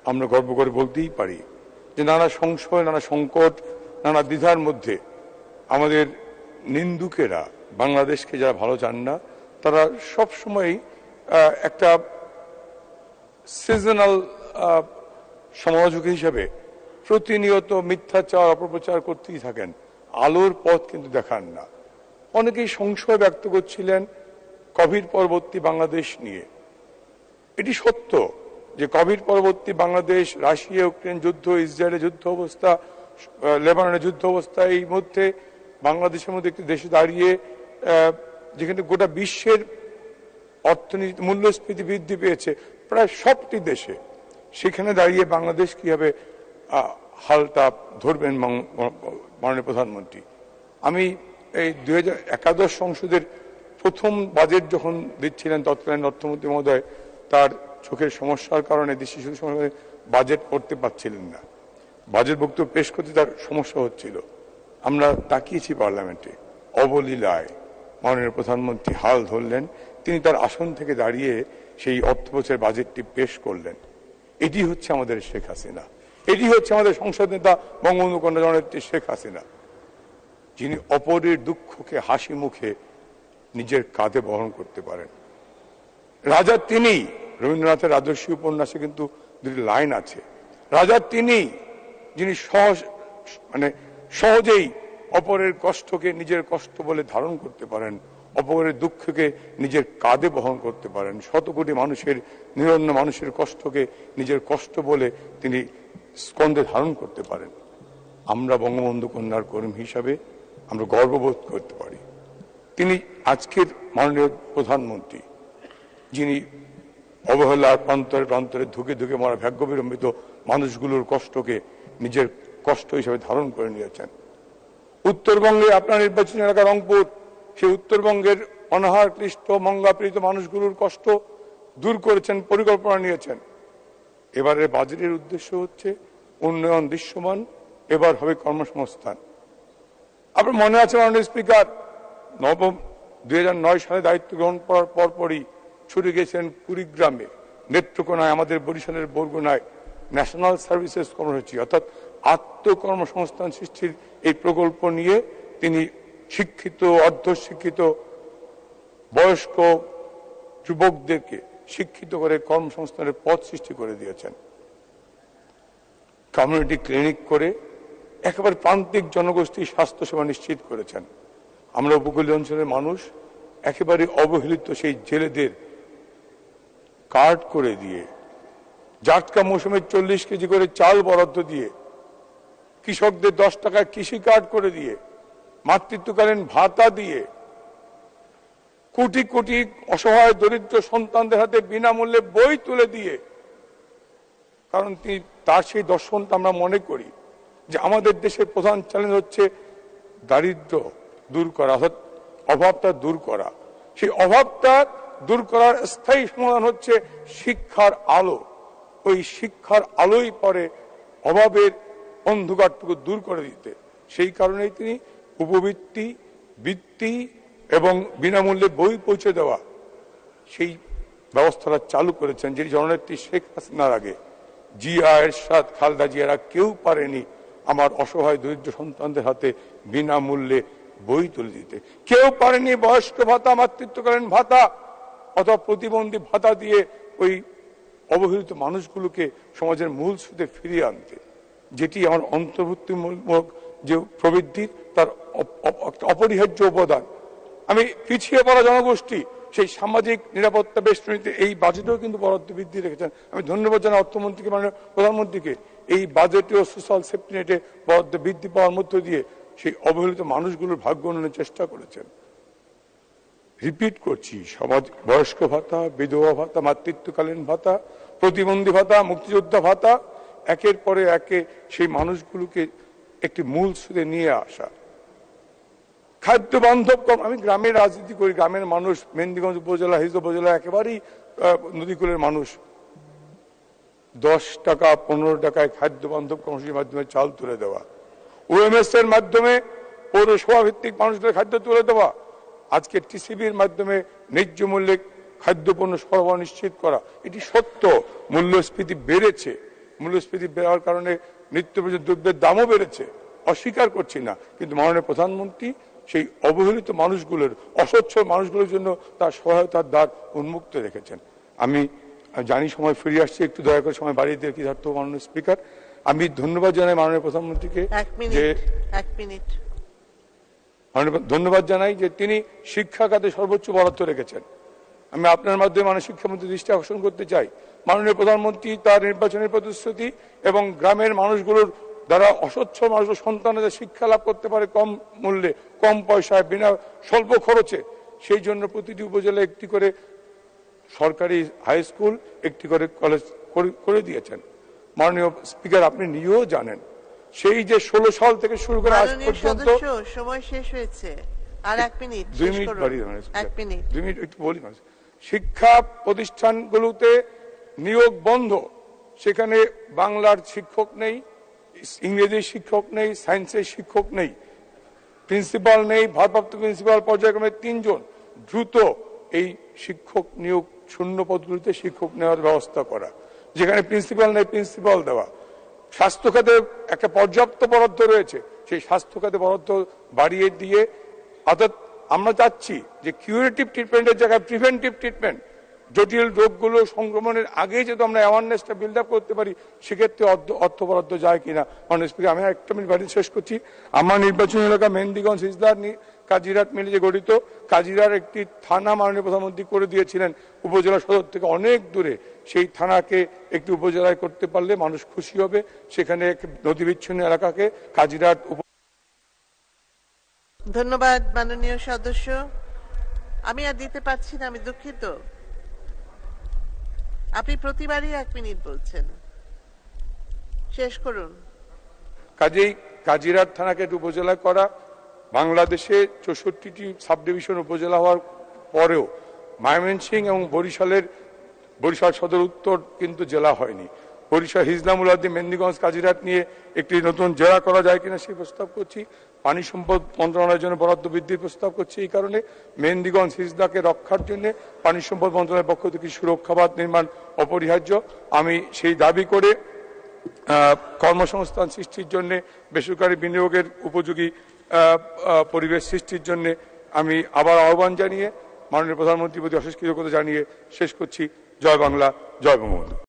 আমরা গর্ব করে বলতেই পারি যে নানা সংশয়, নানা সংকট, নানা দ্বিধার মধ্যে আমাদের নিন্দুকেরা, বাংলাদেশকে যারা ভালো চান না, তারা সবসময় একটা সিজনাল সমালোচক হিসেবে প্রতিনিয়ত মিথ্যাচার, অপপ্রচার করতেই থাকেন, আলোর পথ কিন্তু দেখান না। অনেকেই সংশয় ব্যক্ত করছিলেন কোভিড পরবর্তী বাংলাদেশ নিয়ে। এটি সত্য যে কোভিড পরবর্তী বাংলাদেশ, রাশিয়া ইউক্রেন যুদ্ধ, ইসরায়েলের যুদ্ধ অবস্থা, লেবাননের যুদ্ধ অবস্থা, এই মধ্যে বাংলাদেশের মধ্যে একটি দেশে দাঁড়িয়ে যেখানে গোটা বিশ্বের অর্থনীতি মূল্যস্ফীতি বৃদ্ধি পেয়েছে প্রায় সবটি দেশে, সেখানে দাঁড়িয়ে বাংলাদেশ কিভাবে হালটা ধরবেন মাননীয় প্রধানমন্ত্রী। আমি এই 2011 সংসদের প্রথম বাজেট যখন দিচ্ছিলেন তৎকালীন অর্থমন্ত্রী মহোদয়, তার চোখের সমস্যার কারণে দৃষ্টি সমস্যার বাজেট পড়তে পারছিলেন না, বাজেট বক্তব্য পেশ করতে তার সমস্যা হচ্ছিল। আমরা তাকিয়েছি পার্লামেন্টে, অবলীলায় মাননীয় প্রধানমন্ত্রী হাল ধরলেন, তিনি তার আসন থেকে দাঁড়িয়ে সেই অর্থ বছরের বাজেটটি পেশ করলেন। এটি হচ্ছে আমাদের শেখ হাসিনা, এটি হচ্ছে আমাদের সংসদ নেতা বঙ্গবন্ধু কন্যা জননেত্রী শেখ হাসিনা, যিনি অপরের দুঃখকে হাসি মুখে নিজের কাঁধে বহন করতে পারেন। রাজা তিনি, রবীন্দ্রনাথের রাজস্বী উপন্যাসে কিন্তু দুটি লাইন আছে, রাজা তিনি যিনি সহজেই অপরের কষ্টকে নিজের কষ্ট বলে ধারণ করতে পারেন, অপরের দুঃখকে নিজের কাঁধে বহন করতে পারেন, শত কোটি মানুষের, নিরন্ন মানুষের কষ্টকে নিজের কষ্ট বলে তিনি স্কন্ধে ধারণ করতে পারেন। আমরা বঙ্গবন্ধু কন্যার কর্মী হিসাবে আমরা গর্ববোধ করতে পারি। তিনি আজকের মাননীয় প্রধানমন্ত্রী, যিনি অবহেলার প্রান্তরে প্রান্তরে ধুকে ধুকে মরা ভাগ্য বিড়ম্বিত মানুষগুলোর কষ্টকে নিজের কষ্ট হিসেবে ধারণ করে নিয়েছেন। উত্তরবঙ্গে আপনার নির্বাচনী এলাকা রংপুর, সেই উত্তরবঙ্গের অনাহার ক্লিষ্ট মঙ্গাপীড়িত মানুষগুলোর কষ্ট দূর করেছেন, পরিকল্পনা নিয়েছেন। এবারের বাজেটের উদ্দেশ্য হচ্ছে উন্নয়ন দৃশ্যমান, এবার হবে কর্মসংস্থান। আপনার মনে আছে মাননীয় স্পিকার, 2009 সালে দায়িত্ব গ্রহণ করার পরপরই ছুটে গেছেন কুড়িগ্রামে, নেত্রকোনায়, আমাদের বরিশালের বরগুনায় ন্যাশনাল সার্ভিসেস কর্মসূচি, অর্থাৎ আত্মকর্মসংস্থান সৃষ্টির এই প্রকল্প নিয়ে তিনি শিক্ষিত, অর্ধশিক্ষিত, বয়স্ক যুবকদেরকে শিক্ষিত করে কর্মসংস্থানের পথ সৃষ্টি করে দিয়েছেন। কমিউনিটি ক্লিনিক করে একেবারে প্রান্তিক জনগোষ্ঠীর স্বাস্থ্যসেবা নিশ্চিত করেছেন। আমরা উপকূলীয় অঞ্চলের মানুষ একেবারে অবহেলিত সেই জেলেদের কার্ড করে দিয়ে, জাটকা মৌসুমে 40 কেজি করে চাল বরাদ্দ দিয়ে, কৃষকদের 10 টাকায় কৃষি কার্ড করে দিয়ে, মাতৃত্বকালীন ভাতা দিয়ে, কোটি কোটি অসহায় দরিদ্র সন্তানদের হাতে বিনামূল্যে বই তুলে দিয়ে, কারণ তিনি তার সেই দর্শনটা আমরা মনে করি যে আমাদের দেশের প্রধান চ্যালেঞ্জ হচ্ছে দারিদ্র দূর করা, অর্থাৎ অভাবটা দূর করা। সেই অভাবটা দূর করার স্থায়ী সমাধান হচ্ছে শিক্ষার আলো। ওই শিক্ষার আলোই পরে অভাবের অন্ধকারটুকু দূর করে দিতে। সেই কারণেই তিনি উপবৃত্তি, বৃত্তি এবং বিনামূল্যে বই পৌঁছে দেওয়া সেই ব্যবস্থাটা চালু করেছেন, যেটি জননেত্রী শেখ হাসিনার আগে জিয়া, এরশাদ, খালেদা জিয়ারা কেউ পারেনি আমার অসহায় দরিদ্র সন্তানদের হাতে বিনামূল্যে বই তুলে দিতে। কেউ পারেনি বয়স্ক ভাতা, মাতৃত্বকালীন ভাতা অথবা প্রতিবন্ধী ভাতা দিয়ে ওই অবহেলিত মানুষগুলোকে সমাজের মূল স্রোতে ফিরিয়ে আনতে, যেটি আমার অন্তর্ভুক্তিমূলক যে প্রবৃদ্ধি তার অপরিহার্য উপাদান। আমি পিছিয়ে পড়া জনগোষ্ঠী সেই সামাজিক নিরাপত্তা বেষ্টনীতে এই বাজেটেও কিন্তু বরাদ্দ বৃদ্ধি রেখেছেন। আমি ধন্যবাদ জানাই অর্থমন্ত্রীকে, মাননীয় প্রধানমন্ত্রীকে। এই বাজেটেও সোশ্যাল সেফটি নেটে বরাদ্দ বৃদ্ধি পাওয়ার মধ্য দিয়ে সেই অবহেলিত মানুষগুলোর ভাগ্য উন্নয়নের চেষ্টা করেছেন। রিপিট করছি, সমাজ বয়স্ক ভাতা, বিধবা ভাতা, মাতৃত্বকালীন ভাতা, প্রতিবন্ধী ভাতা, মুক্তিযোদ্ধা ভাতা, একের পরে একে সেই মানুষগুলোকে একটি মূল স্রোতে নিয়ে আসা। খাদ্য বান্ধব কম, আমি গ্রামের রাজনীতি করি, গ্রামের মানুষ, মেহেন্দিগঞ্জ উপজেলা, হিজলা উপজেলা একেবারেই নদীকুলের মানুষ। 10 টাকা 15 টাকায় খাদ্য বান্ধব কর্মসূচির মাধ্যমে চাল তুলে দেওয়া, ওএমএস এর মাধ্যমে পৌরসভা ভিত্তিক মানুষদের খাদ্য তুলে দেওয়া, আজকে টিসিবির মাধ্যমে ন্যায্য মূল্যে খাদ্যপণ্য সরবরাহ নিশ্চিত করা। এটি সত্য, মূল্যস্ফীতি বেড়েছে, মূল্যস্ফীতি বেড়ার কারণে নিত্য প্রয়োজনীয় দ্রব্যের দামও বেড়েছে, অস্বীকার করছি না, কিন্তু মাননীয় প্রধানমন্ত্রী সেই অবহেলিত মানুষগুলোর, অসচ্ছল মানুষগুলোর জন্য তার সহায়তার দ্বার উন্মুক্ত রেখেছেন। আমি জানি সময় ফিরে আসছে, একটু দয়া করে সময় বাড়িয়ে দিয়ে কি থাকতো মাননীয় স্পিকার। আমি ধন্যবাদ জানাই মাননীয় প্রধানমন্ত্রীকে, ধন্যবাদ জানাই যে তিনি শিক্ষা খাতে সর্বোচ্চ বরাদ্দ রেখেছেন। আমি আপনার মাধ্যমে মাননীয় শিক্ষামন্ত্রীর দৃষ্টি আকর্ষণ করতে চাই, মাননীয় প্রধানমন্ত্রী তার নির্বাচনের প্রতিশ্রুতি এবং গ্রামের মানুষগুলোর দ্বারা অসচ্ছল মানুষের সন্তানদের শিক্ষা লাভ করতে পারে কম মূল্যে, কম পয়সায়, বিনা স্বল্প খরচে, সেই জন্য প্রতিটি উপজেলায় একটি করে সরকারি হাই স্কুল, একটি করে কলেজ করে দিয়েছেন। মাননীয় স্পিকার, আপনি নিজেও জানেন সেই যে 16 সাল থেকে শুরু করে আজ পর্যন্ত সময় শেষ হয়েছে, আর 1 মিনিট, 2 মিনিট বাড়িয়ে দেবেন। 1 মিনিট 2 মিনিট একটু বলি। শিক্ষা প্রতিষ্ঠানগুলোতে নিয়োগ বন্ধ, সেখানে বাংলার শিক্ষক নেই, ইংরেজির শিক্ষক নেই, সায়েন্সের শিক্ষক নেই, প্রিন্সিপাল নেই, ভারপ্রাপ্ত প্রিন্সিপাল পর্যায়ক্রমে 3 জন। দ্রুত এই শিক্ষক নিয়োগ শূন্য পদগুলিতে শিক্ষক নেওয়ার ব্যবস্থা করা, যেখানে প্রিন্সিপাল নেই প্রিন্সিপাল দেওয়া। স্বাস্থ্য খাতে একটা পর্যাপ্ত বরাদ্দ রয়েছে, সেই স্বাস্থ্য খাতে বরাদ্দ বাড়িয়ে দিয়ে, অর্থাৎ আমরা চাচ্ছি যে কিউরেটিভ ট্রিটমেন্টের জায়গায় প্রিভেন্টিভ ট্রিটমেন্ট, জটিল রোগগুলো সংক্রমণের আগে যদি আমরা অ্যাওয়ারনেসটা বিল্ড আপ করতে পারি, সেক্ষেত্রে অর্থ বরাদ্দ যায় কিনা। মাননীয় স্পিকার, আমি 1 মিনিট বাড়ি শেষ করছি। আমার নির্বাচনী এলাকা মেহেন্দিগঞ্জ, হিজলার, কাজিরাট মিলে যে গঠিত, কাজিরার একটি থানা মাননীয় প্রধানমন্ত্রী করে দিয়েছিলেন উপজেলা সদর থেকে অনেক দূরে। সেই থানাকে একটি উপজেলায় করতে পারলে মানুষ খুশি হবে। সেখানে নদী বিচ্ছিন্ন এলাকাকে কাজিরাট। ধন্যবাদ মাননীয় সদস্য। আমি আর দিতে পারছি না, আমি দুঃখিত। আপনি প্রতিবারই 1 মিনিট বলছেন, শেষ করুন। কাজেই কাজিরাট থানাকে উপজেলা করা, বাংলাদেশে 64টি সাব ডিভিশন উপজেলা হওয়ার পরেও ময়মনসিংহ এবং বরিশাল সদর উত্তর কিন্তু জেলা হয়নি। বরিশাল, হিজলামুলাদি, মেহেন্দিগঞ্জ, কাজিরাট নিয়ে একটি নতুন জেলা করা যায় কিনা সেই প্রস্তাব করছি। পানি সম্পদ মন্ত্রণালয়ের জন্য বরাদ্দ বৃদ্ধির প্রস্তাব করছি। এই কারণে মেহেন্দিগঞ্জ, হিজলাকে রক্ষার জন্য পানি সম্পদ মন্ত্রণালয়ের পক্ষ থেকে সুরক্ষা বাঁধ নির্মাণ অপরিহার্য। আমি সেই দাবি করে কর্মসংস্থান সৃষ্টির জন্য, বেসরকারি বিনিয়োগের উপযোগী পরিবেশ সৃষ্টির জন্য আমি আবার আহ্বান জানিয়ে মাননীয় প্রধানমন্ত্রীর প্রতি অশেষ কৃতজ্ঞতা জানিয়ে শেষ করছি। জয় বাংলা, জয় বঙ্গবন্ধু।